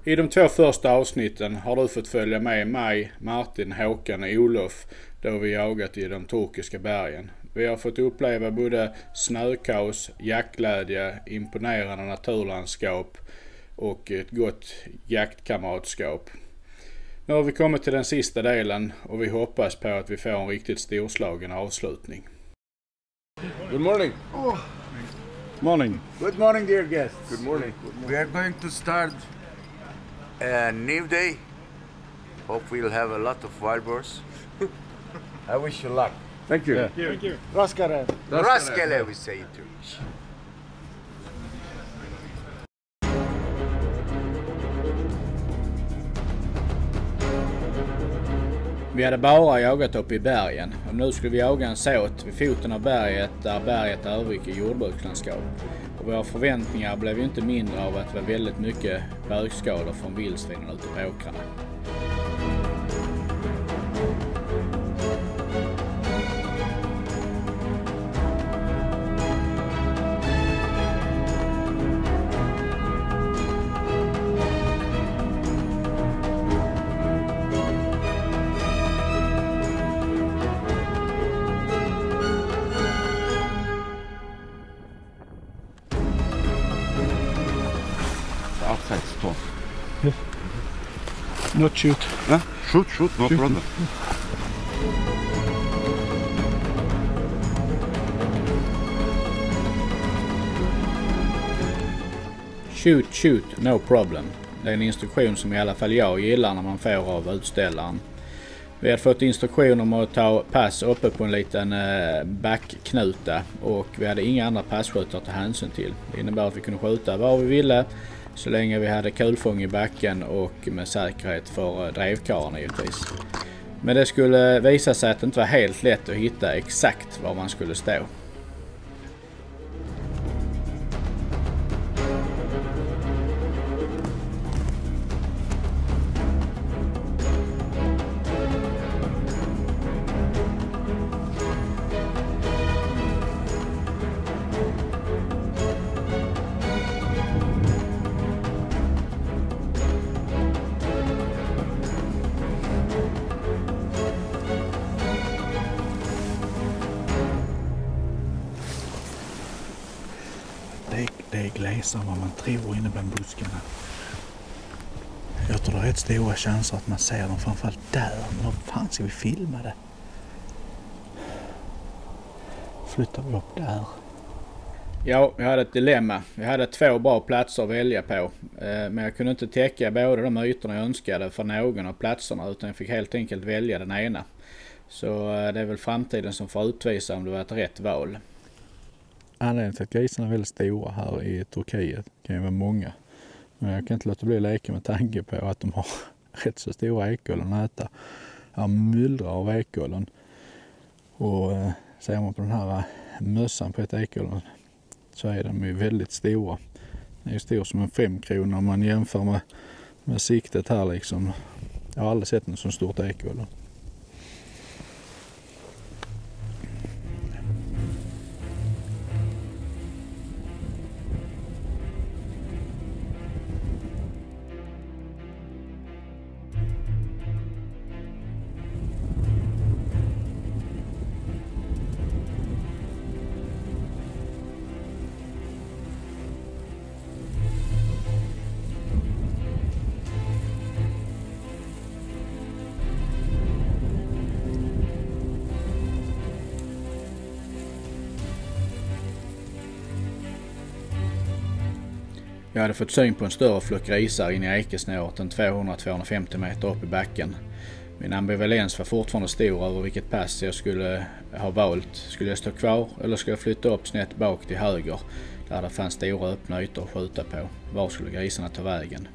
I de 2 första avsnitten har du fått följa med mig, Martin, Håkan och Olof då vi jagat i de turkiska bergen. Vi har fått uppleva både snökaos, jaktglädje, imponerande naturlandskap och ett gott jaktkamratskap. Nu har vi kommit till den sista delen och vi hoppas på att vi får en riktigt storslagen avslutning. Good morning. Oh. Morning. Good morning, dear guests. Good morning. We are going to start a new day. Hope we'll have a lot of wild boars. I wish you luck. Thank you. Thank you. Rastgele. Rastgele, we say in Turkish. Vi hade bara jagat upp i bergen och nu skulle vi jaga en såt vid foten av berget där berget övergick i jordbrukslandskap. Och våra förväntningar blev ju inte mindre av att det var väldigt mycket bögskador från vildsvinen ute på åkrarna. Outside stone. Not shoot. Huh? Shoot, no problem. Shoot, no problem. Det är en instruktion som i alla fall jag gillar när man får av utställaren. Vi har fått instruktion om att ta pass uppe på en liten backknuta och vi hade inga andra passskjutare att ta hänsyn till. Det innebär att vi kunde skjuta var vi ville så länge vi hade kulfång i backen och med säkerhet för drevkarlarna givetvis. Men det skulle visa sig att det inte var helt lätt att hitta exakt var man skulle stå. Det är glesare än vad man tror inne bland buskarna. Jag tror det är rätt stora chanser att man ser dem framförallt där. Men vad fan ska vi filma det? Flyttar vi upp där? Ja, jag hade ett dilemma. Jag hade 2 bra platser att välja på. Men jag kunde inte täcka båda de ytorna jag önskade för någon av platserna utan jag fick helt enkelt välja den ena. Så det är väl framtiden som får utvisa om det var ett rätt val. Anledningen till att grisarna är väldigt stora här i Turkiet kan ju vara många. Men jag kan inte låta bli att leka med tanke på att de har rätt så stora ekollon att äta. Här myllrar av ekollon. Och ser man på den här mössan på ett ekollon så är de ju väldigt stora. Den är ju stor som en 5-krona om man jämför med siktet här liksom. Jag har aldrig sett en så stort ekollon. Jag hade fått syn på en större flock grisar in i ekesnåret än 200-250 meter upp i backen. Min ambivalens var fortfarande stor över vilket pass jag skulle ha valt. Skulle jag stå kvar eller skulle jag flytta upp snett bak till höger där det fanns stora öppna ytor att skjuta på? Var skulle grisarna ta vägen?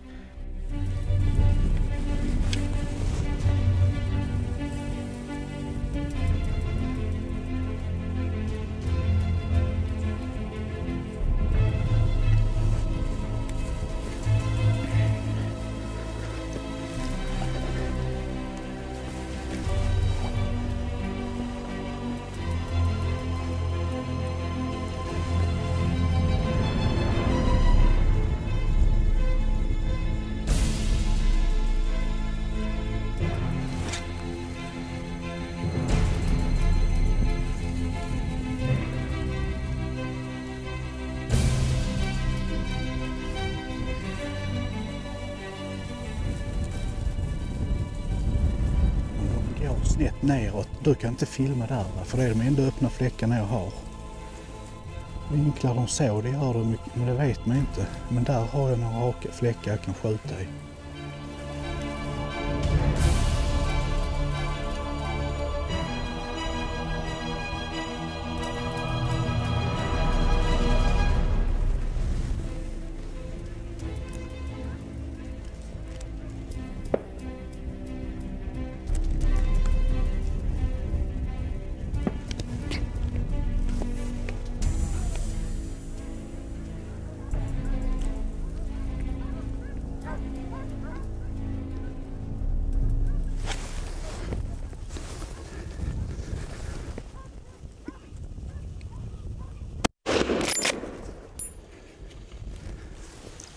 snett neråt. Du kan inte filma där, va? För det är de enda öppna fläckarna jag har. Vinklar de så, det gör de mycket, men det vet man inte. Men där har jag några raka fläckar jag kan skjuta i.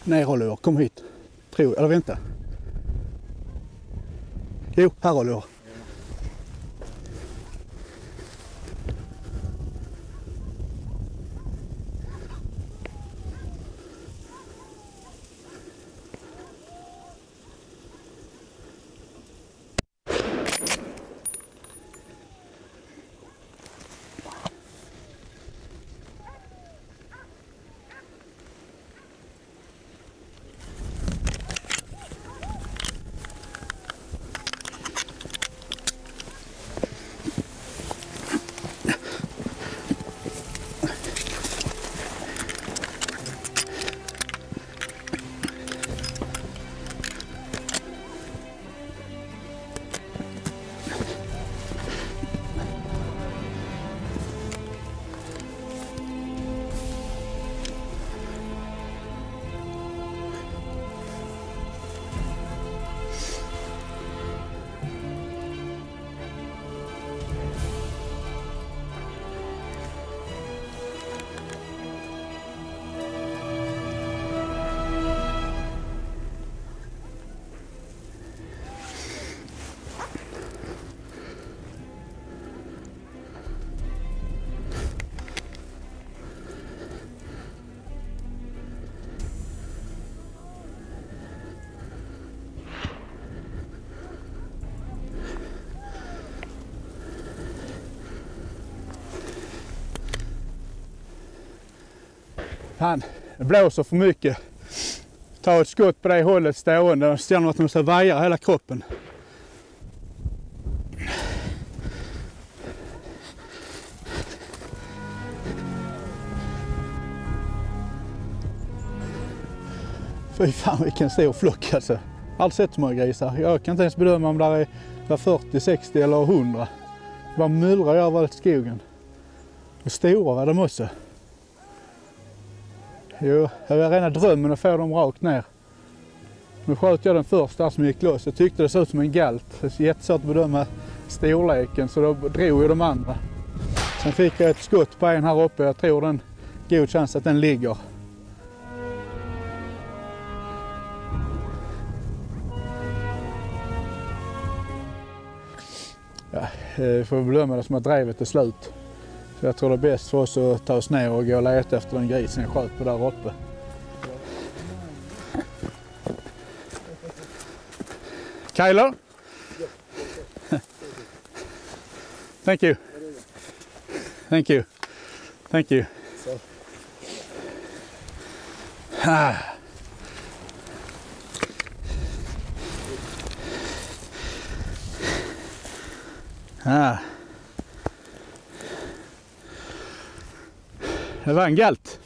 Nej, Oliver, kom hit. Eller vänta. Jo, här Oliver. Fan, det blåser för mycket. Ta ett skott på det hållet stående. Jag känner att man måste vaja hela kroppen. Fy fan vilken stor flock alltså. Aldrig sett så många grisar. Jag kan inte ens bedöma om det är 40, 60 eller 100. Det bara mullrar överallt i skogen. Och stora var de också. Jo, jag var rena drömmen att få dem rakt ner. Nu sköt jag den första som gick loss. Jag tyckte det såg ut som en galt. Det är jättesvårt att bedöma storleken så då drog ju de andra. Sen fick jag ett skott på en här uppe. Jag tror den god chans att den ligger. Ja, vi får bedöma det som att drevet är slut. Så jag tror det är bäst för oss att ta oss ner och gå och leta efter den grisen jag sköt på där uppe. Kyler? Thank you. Thank you. Thank you. Ah. Ah. Det var en galt.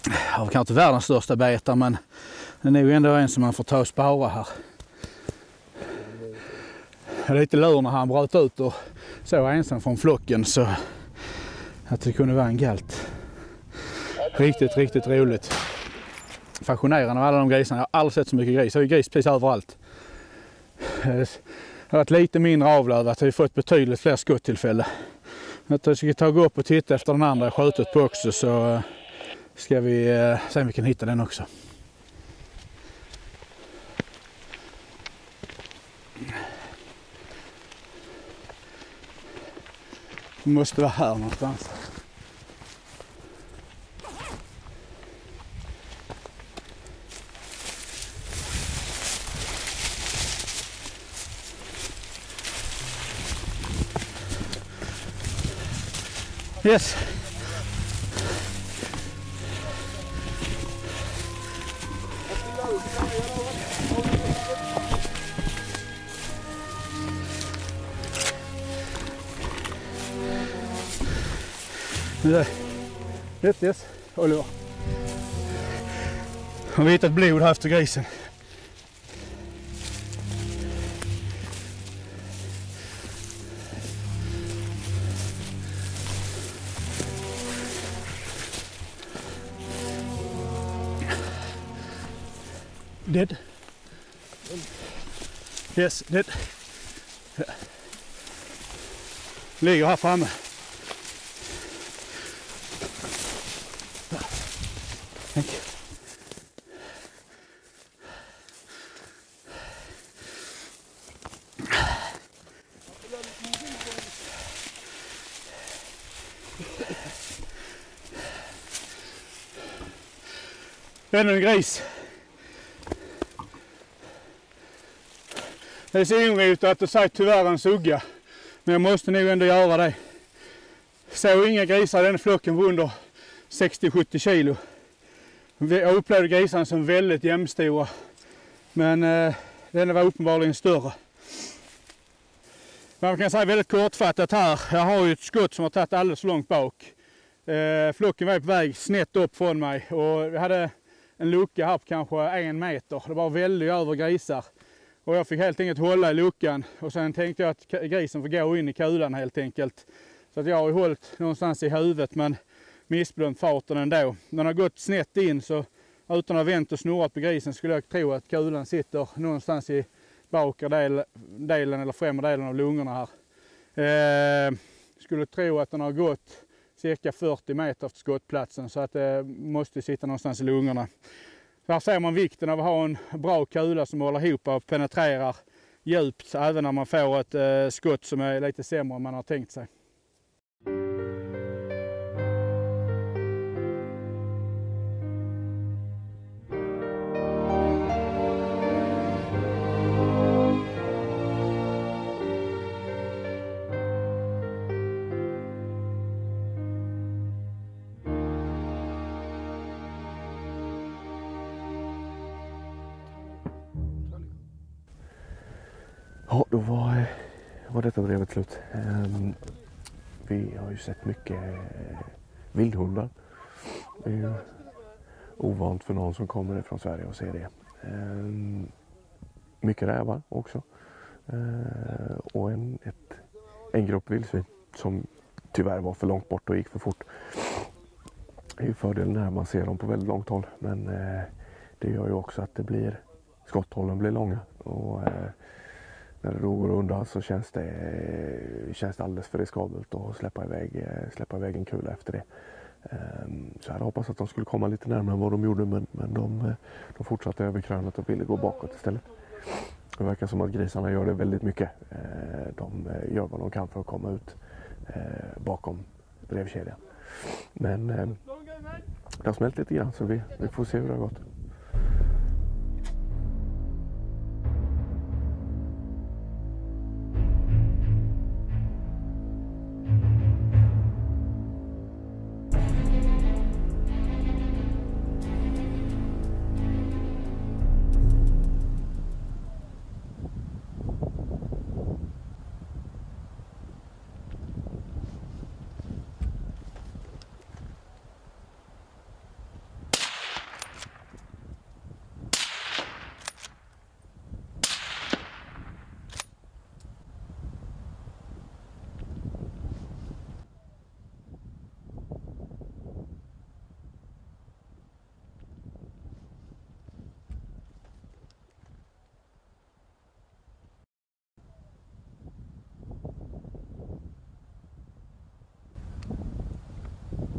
Jag kanske inte världens största beta, men den är ju ändå en som man får ta och spara här. Jag är lite lur när han bröt ut och så ensam från flocken så att det kunde vara en galt. Riktigt, riktigt roligt. Fascinerande av alla de grisarna. Jag har aldrig sett så mycket gris. Jag har ju gris precis överallt. Det har varit lite mindre avlövat. Jag har fått betydligt fler skottillfällen. Jag ska ta och gå upp och titta efter den andra jag skjutit på också så ska vi se om vi kan hitta den också. Det måste vara här någonstans. Yes. Yes, Oliver. Har vi hittat blod här efter grisen. Dead. Yes, dead. Ligger här framme. Thank you. Ännu en gris. Det är så inrutat att säga tyvärr en sugga. Men jag måste nog ändå göra det. Så inga grisar i den flocken var under 60-70 kilo. Jag upplevde grisarna som väldigt jämnstora. Men den var uppenbarligen större. Man kan säga väldigt kortfattat här. Jag har ju ett skott som har tagit alldeles långt bak. Flocken var på väg snett upp från mig. Och vi hade en lucka här på kanske 1 meter. Det var väldigt över grisar. Och jag fick helt enkelt hålla i luckan. Och sen tänkte jag att grisen får gå in i kulan helt enkelt. Så att jag har ju hållit någonstans i huvudet men missbedömt farten ändå. Den har gått snett in så utan att ha vänt och snurrat på grisen skulle jag tro att kulan sitter någonstans i bakre delen eller främre delen av lungorna här. Skulle tro att den har gått cirka 40 meter efter skottplatsen så att det måste sitta någonstans i lungorna. Så här ser man vikten av att ha en bra kula som håller ihop och penetrerar djupt även när man får ett skott som är lite sämre än man har tänkt sig. Ja, då var detta brevet slut. Vi har ju sett mycket vildhundar. Det är ju ovant för någon som kommer från Sverige och ser det. Mycket rävar också. Och en grupp vildsvin som tyvärr var för långt bort och gick för fort. Det är ju fördelen när man ser dem på väldigt långt håll. Men det gör ju också att skotthållen blir långa. Och när det då går undan så känns det alldeles för riskabelt att släppa iväg en kula efter det. Så jag hade hoppats att de skulle komma lite närmare än vad de gjorde men de fortsatte över krönet och ville gå bakåt istället. Det verkar som att grisarna gör det väldigt mycket. De gör vad de kan för att komma ut bakom drevkedjan. Men det har smält lite grann så vi får se hur det har gått.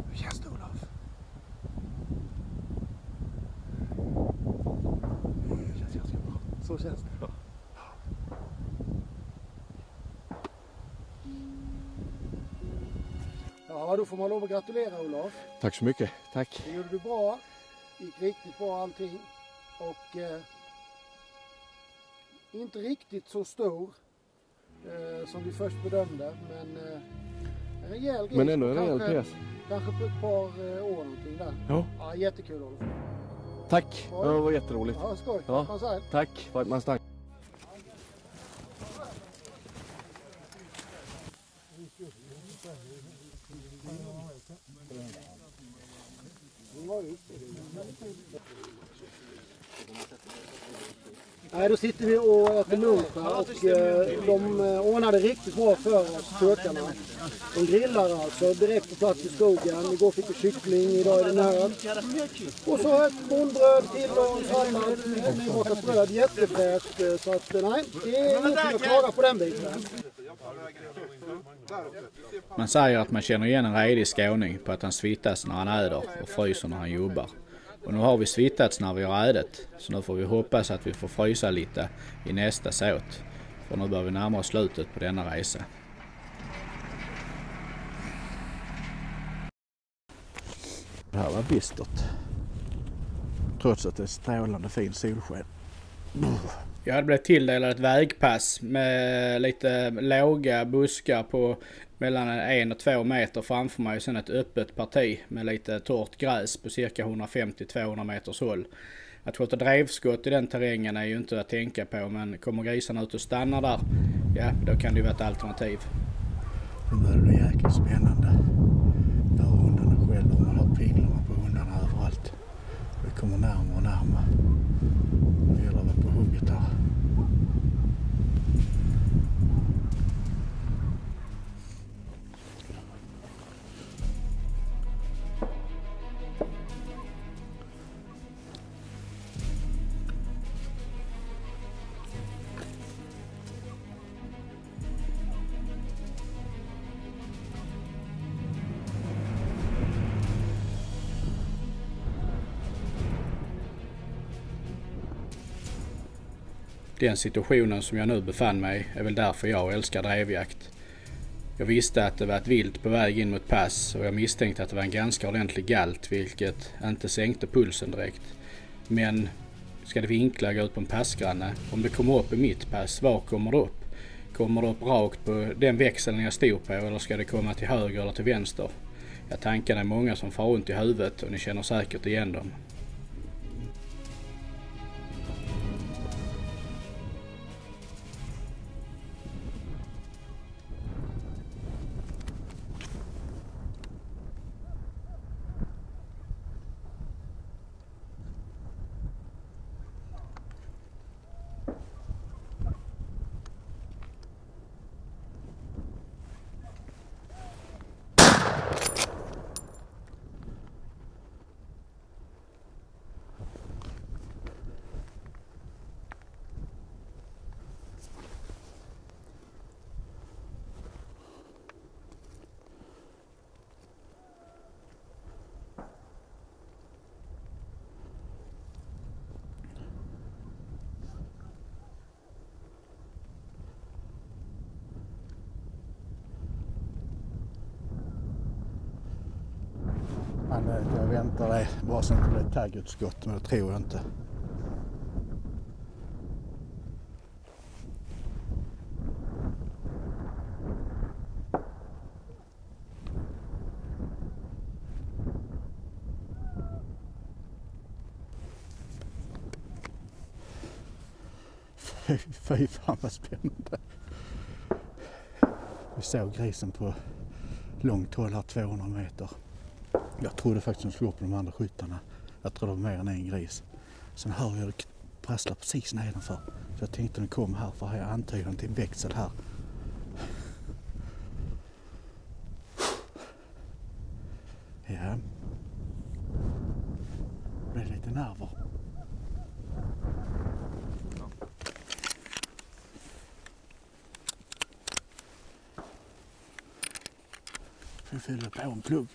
Hur känns det, Olof? Det känns ganska bra. Så känns det. Ja. Ja, då får man lov att gratulera, Olof. Tack så mycket. Tack. Det gjorde du bra. Det gick riktigt bra allting. Och inte riktigt så stor som vi först bedömde. Men En rejäl gris. Men ändå en rejäl pjäs. Kanske på ett par år någonting där. Ja. Ja, jättekul Olof. Tack, det var jätteroligt. Ja, skoj. Ja. Man säger. Tack, Weidmanns tack. Nej, då sitter vi och äter lunch här och de ordnade riktigt bra för oss, turkarna. De grillar alltså direkt på plats i skogen. Igår fick vi kyckling, idag är det nöt. Och så ett bondbröd till och en sallad, nybakat bröd, jättefräscht. Så att nej, det är ingenting att klaga på den biten. Man säger att man känner igen en redig skåning på att han svittas när han äter och fryser när han jobbar. Och nu har vi svittats när vi har ätit, så nu får vi hoppas att vi får frysa lite i nästa såt. För nu bör vi närma oss slutet på denna resa. Det här var bistert. Trots att det är strålande fin solsken. Jag hade blivit tilldelad ett vägpass med lite låga buskar på mellan 1 och 2 meter framför mig. Sen ett öppet parti med lite torrt gräs på cirka 150-200 meters håll. Att skjuta drevskott i den terrängen är ju inte att tänka på, men kommer grisarna ut och stannar där, ja då kan det ju vara ett alternativ. Nu börjar det bli jäkligt spännande. Där hundarna skäller och man har pinglarna på hundarna överallt. Vi kommer närmare och närmare. Det gäller att vara på hugget här. Den situationen som jag nu befann mig är väl därför jag älskar drevjakt. Jag visste att det var ett vilt på väg in mot pass och jag misstänkte att det var en ganska ordentlig galt, vilket inte sänkte pulsen direkt. Men ska det vinkla gå ut på en passgranne? Om det kommer upp i mitt pass, var kommer det upp? Kommer det upp rakt på den växeln jag stod på eller ska det komma till höger eller till vänster? Jag tankarna är många som far runt i huvudet och ni känner säkert igen dem. Men jag väntar dig bara så att det blir taggutskott, men det tror jag inte. Fy fan vad spännande. Vi såg grisen på långt håll här 200 meter. Jag trodde faktiskt att de slog på de andra skyttarna. Jag tror det var mer än en gris. Sen hör jag det prassla precis nedanför. Så jag tänkte den kom här för jag antyder till en växel här. Ja. Det blir lite nerver. Vi fyller på en plugg.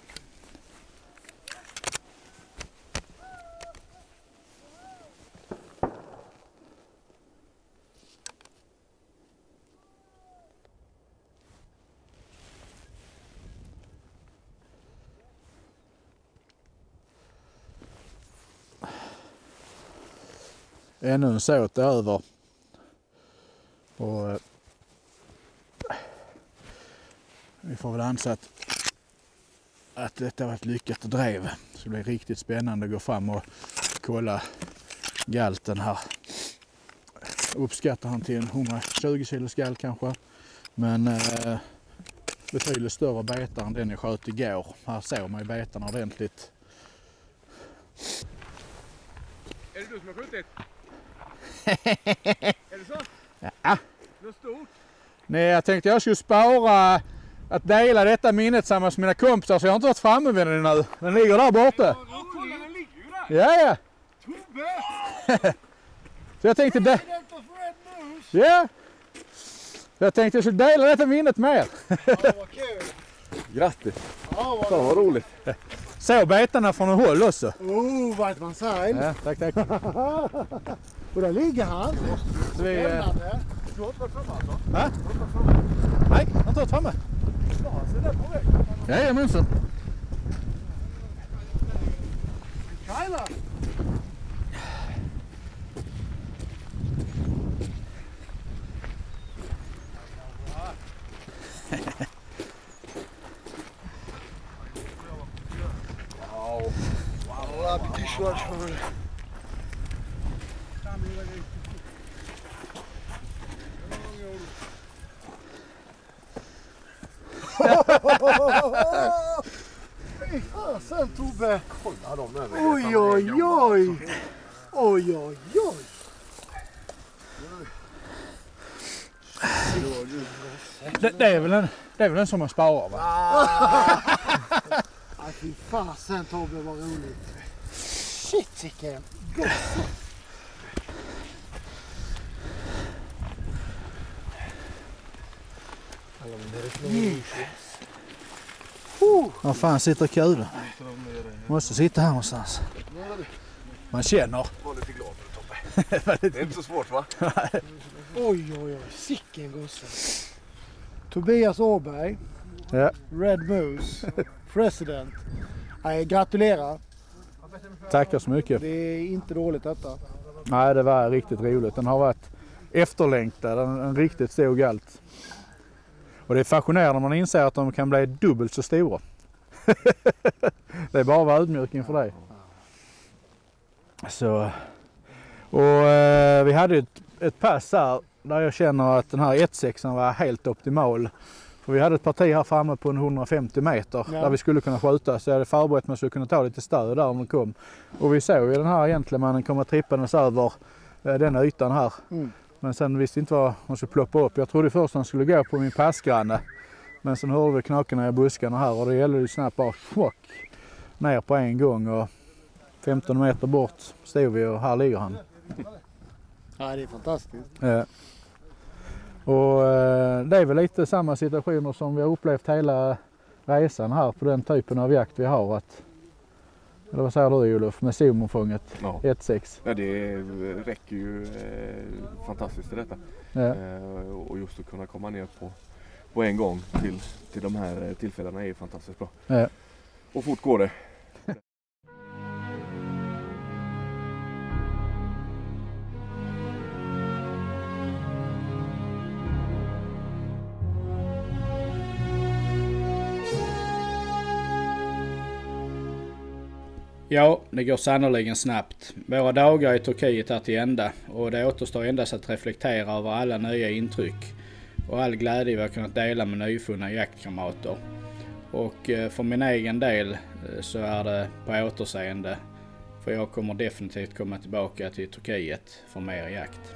Ännu en såt är över. Och Vi får väl anse att detta var ett lyckat drev. Så det blir riktigt spännande att gå fram och kolla galten här. Uppskattar han till en 120 kilo skall kanske. Men betydligt större betar än den jag sköt igår. Här såg man ju betarna ordentligt. Är det du som har skjutit? Är det så? Ja. Något stort? Nej, jag tänkte jag skulle spara att dela detta minnet tillsammans med mina kompisar, så jag har inte varit framme vid den nu. Den ligger där borta. Ja, kolla, den ligger ju där. Ja, ja. Tobbe! Så jag tänkte det. Ja. Så jag tänkte jag skulle dela detta minnet med er. Ja, vad kul. Grattis! Ja, Fan vad roligt! Så betarna från en håll också. vad man säger. Ja, tack, tack. Och där ligger han. Så vi, Spännande. Du har inte varit framme alltså? va? Nej, jag har inte varit framme. Så där på väg. Jajamensan. Kyla. Fy fasen Tobbe! Kolla dem över. Oj oj oj! Oj oj oj! Det är väl en som man sparar, va? Aj, fy fasen Tobbe, vad roligt! Shit vilken gosse! Var fan sitter kulen? Måste sitta här någonstans. Man känner. Var lite glad Tobbe. Det är inte så svårt va? Oj oj oj, sicken gosse! Tobias Åberg, Ja. Red Moose, president. Gratulerar! Tackar så mycket. Det är inte dåligt detta. Nej, det var riktigt roligt. Den har varit efterlängtad, en riktigt stor galt. Och det är fascinerande när man inser att de kan bli dubbelt så stora. Det är bara att vara ödmjuk inför det. Så. Och vi hade ett pass här där jag känner att den här 1.6 var helt optimal. För vi hade ett parti här framme på en 150 meter där vi skulle kunna skjuta. Så jag hade förberett mig så jag kunde ta lite stöd där om det kom. Och vi såg ju den här gentlemannen komma trippandes över den ytan här. Mm. Men sen visste inte vad man skulle ploppa upp. Jag trodde först han skulle gå på min passgranne. Men sen hörde vi knakarna i buskarna här och det gällde ju snabbt bara chock ner på en gång. Och 15 meter bort stod vi och här ligger han. Ja, det är fantastiskt. Ja. Och det är väl lite samma situationer som vi har upplevt hela resan här på den typen av jakt vi har. Eller vad säger du Olof, med zoomomfånget 1.6? Ja, det räcker ju fantastiskt i detta. Ja. Och just att kunna komma ner på en gång till de här tillfällena är ju fantastiskt bra. Ja. Och fort går det. Ja, det går sannoliken snabbt. Våra dagar i Turkiet är till ända och det återstår endast att reflektera över alla nya intryck och all glädje vi har kunnat dela med nyfunna jaktkamrater. Och för min egen del så är det på återseende, för jag kommer definitivt komma tillbaka till Turkiet för mer jakt.